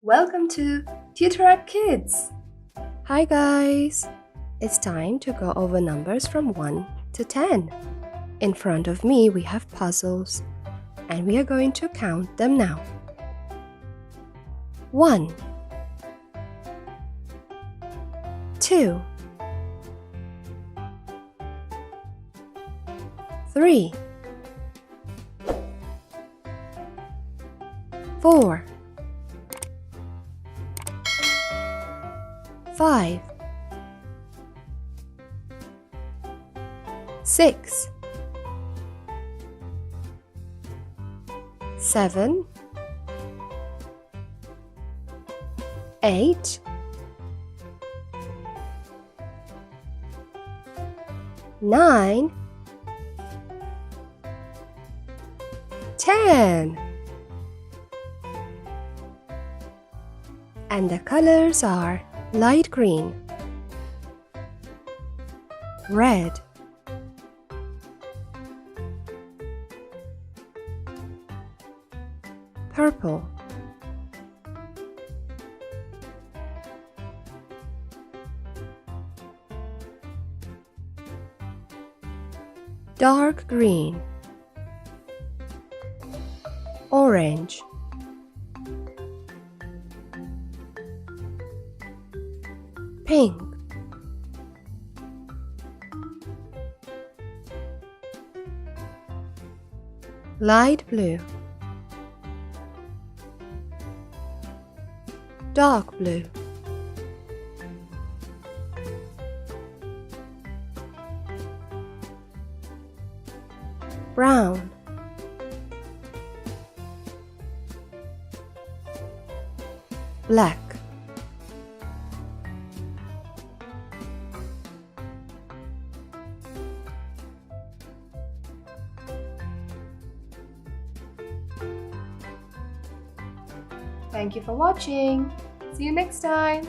Welcome to Tutorak Kids! Hi guys! It's time to go over numbers from 1 to 10. In front of me we have puzzles and we are going to count them now. 1 2 3 4 5 6 7 8 9 10. And the colors are light green, red, purple, dark green, orange, pink, light blue, dark blue, brown, black, Thank you for watching. See you next time.